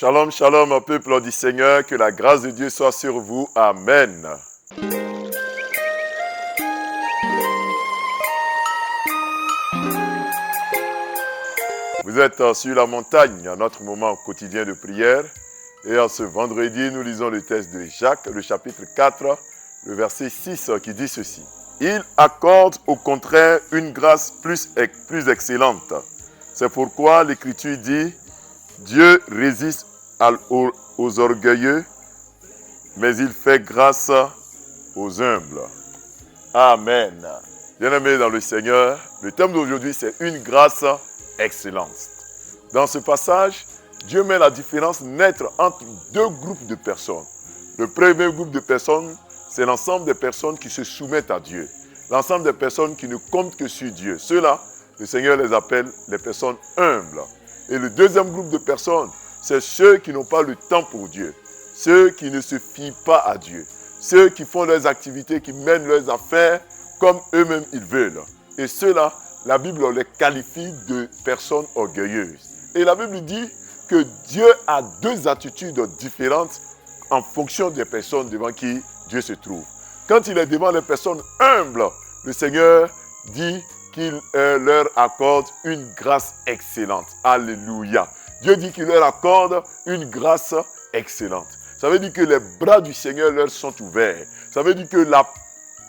Shalom, shalom, peuple du Seigneur, que la grâce de Dieu soit sur vous. Amen. Vous êtes sur la montagne, à notre moment quotidien de prière. Et en ce vendredi, nous lisons le texte de Jacques, le chapitre 4, le verset 6, qui dit ceci. Il accorde au contraire une grâce plus excellente. C'est pourquoi l'Écriture dit, Dieu résiste aux orgueilleux, mais il fait grâce aux humbles. Amen. Bien-aimés dans le Seigneur, le thème d'aujourd'hui, c'est une grâce excellente. Dans ce passage, Dieu met la différence nette entre deux groupes de personnes. Le premier groupe de personnes, c'est l'ensemble des personnes qui se soumettent à Dieu. L'ensemble des personnes qui ne comptent que sur Dieu. Ceux-là, le Seigneur les appelle les personnes humbles. Et le deuxième groupe de personnes, c'est ceux qui n'ont pas le temps pour Dieu. Ceux qui ne se fient pas à Dieu. Ceux qui font leurs activités, qui mènent leurs affaires comme eux-mêmes ils veulent. Et ceux-là, la Bible les qualifie de personnes orgueilleuses. Et la Bible dit que Dieu a deux attitudes différentes en fonction des personnes devant qui Dieu se trouve. Quand il est devant les personnes humbles, le Seigneur dit qu'il leur accorde une grâce excellente. Alléluia. Dieu dit qu'il leur accorde une grâce excellente. Ça veut dire que les bras du Seigneur leur sont ouverts. Ça veut dire que la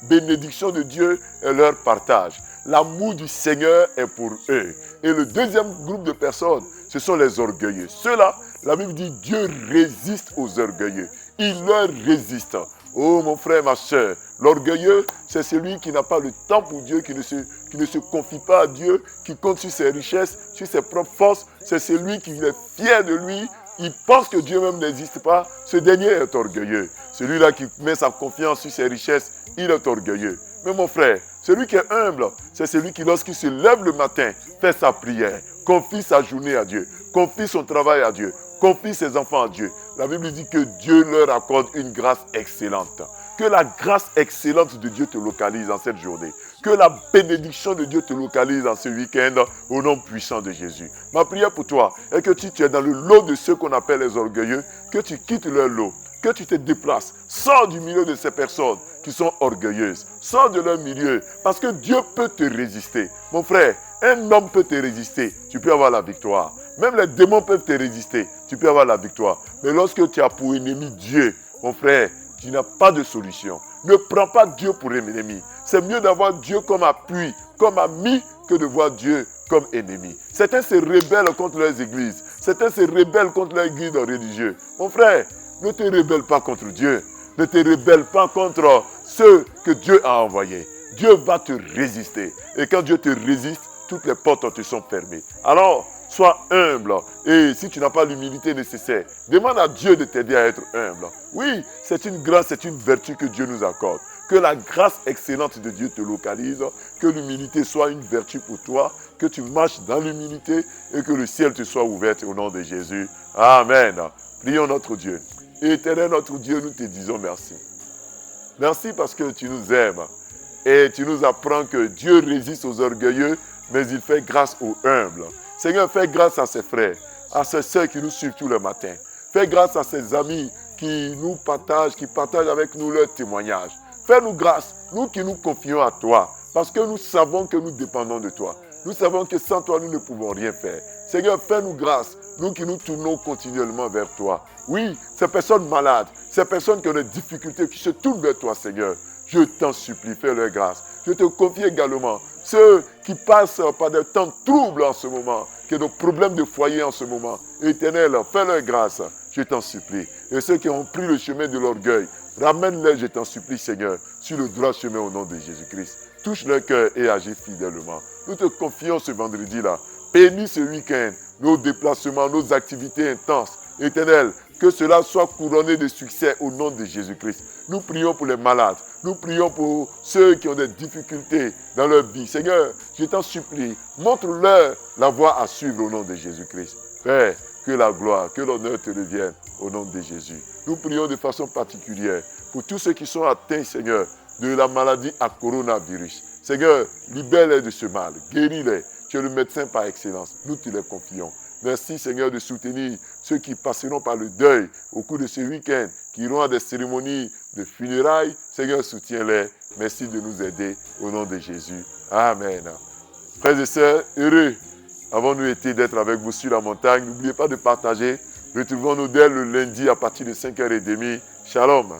bénédiction de Dieu est leur partage. L'amour du Seigneur est pour eux. Et le deuxième groupe de personnes, ce sont les orgueilleux. Ceux-là, la Bible dit, Dieu résiste aux orgueilleux. Il leur résiste. Oh mon frère, ma soeur, l'orgueilleux, c'est celui qui n'a pas le temps pour Dieu, qui ne se confie pas à Dieu, qui compte sur ses richesses, sur ses propres forces. C'est celui qui est fier de lui. Il pense que Dieu même n'existe pas. Ce dernier est orgueilleux. Celui-là qui met sa confiance sur ses richesses, il est orgueilleux. Mais mon frère, celui qui est humble, c'est celui qui, lorsqu'il se lève le matin, fait sa prière, confie sa journée à Dieu, confie son travail à Dieu, confie ses enfants à Dieu. La Bible dit que Dieu leur accorde une grâce excellente. Que la grâce excellente de Dieu te localise en cette journée. Que la bénédiction de Dieu te localise en ce week-end au nom puissant de Jésus. Ma prière pour toi est que tu es dans le lot de ceux qu'on appelle les orgueilleux, que tu quittes leur lot, que tu te déplaces, sors du milieu de ces personnes qui sont orgueilleuses, sors de leur milieu, parce que Dieu peut te résister. Mon frère, un homme peut te résister, tu peux avoir la victoire. Même les démons peuvent te résister, tu peux avoir la victoire. Mais lorsque tu as pour ennemi Dieu, mon frère, tu n'as pas de solution. Ne prends pas Dieu pour ennemi. C'est mieux d'avoir Dieu comme appui, comme ami, que de voir Dieu comme ennemi. Certains se rebellent contre leurs églises. Certains se rebellent contre leurs guides religieux. Mon frère, ne te rebelle pas contre Dieu. Ne te rebelle pas contre ceux que Dieu a envoyés. Dieu va te résister. Et quand Dieu te résiste, toutes les portes te sont fermées. Alors, sois humble. Et si tu n'as pas l'humilité nécessaire, demande à Dieu de t'aider à être humble. Oui, c'est une grâce, c'est une vertu que Dieu nous accorde. Que la grâce excellente de Dieu te localise. Que l'humilité soit une vertu pour toi. Que tu marches dans l'humilité et que le ciel te soit ouvert au nom de Jésus. Amen. Prions notre Dieu. Éternel notre Dieu, nous te disons merci. Merci parce que tu nous aimes. Et tu nous apprends que Dieu résiste aux orgueilleux, mais il fait grâce aux humbles. Seigneur, fais grâce à ses frères, à ses sœurs qui nous suivent tous les matins. Fais grâce à ses amis qui nous partagent, qui partagent avec nous leurs témoignages. Fais-nous grâce, nous qui nous confions à toi, parce que nous savons que nous dépendons de toi. Nous savons que sans toi, nous ne pouvons rien faire. Seigneur, fais-nous grâce, nous qui nous tournons continuellement vers toi. Oui, ces personnes malades, ces personnes qui ont des difficultés, qui se tournent vers toi, Seigneur, je t'en supplie, fais leur grâce. Je te confie également ceux qui passent par des temps troubles en ce moment, qui ont des problèmes de foyer en ce moment. Éternel, fais leur grâce, je t'en supplie. Et ceux qui ont pris le chemin de l'orgueil, ramène-les, je t'en supplie, Seigneur, sur le droit chemin au nom de Jésus-Christ. Touche leur cœur et agis fidèlement. Nous te confions ce vendredi-là. Bénis ce week-end, nos déplacements, nos activités intenses. Éternel, que cela soit couronné de succès au nom de Jésus-Christ. Nous prions pour les malades. Nous prions pour ceux qui ont des difficultés dans leur vie. Seigneur, je t'en supplie, montre-leur la voie à suivre au nom de Jésus-Christ. Père, que la gloire, que l'honneur te revienne au nom de Jésus. Nous prions de façon particulière pour tous ceux qui sont atteints, Seigneur, de la maladie à coronavirus. Seigneur, libère-les de ce mal, guéris-les. Tu es le médecin par excellence. Nous te les confions. Merci Seigneur de soutenir ceux qui passeront par le deuil au cours de ce week-end, qui iront à des cérémonies de funérailles. Seigneur, soutiens-les. Merci de nous aider au nom de Jésus. Amen. Frères et sœurs, heureux avons-nous été d'être avec vous sur la montagne. N'oubliez pas de partager. Retrouvons-nous dès le lundi à partir de 5h30. Shalom.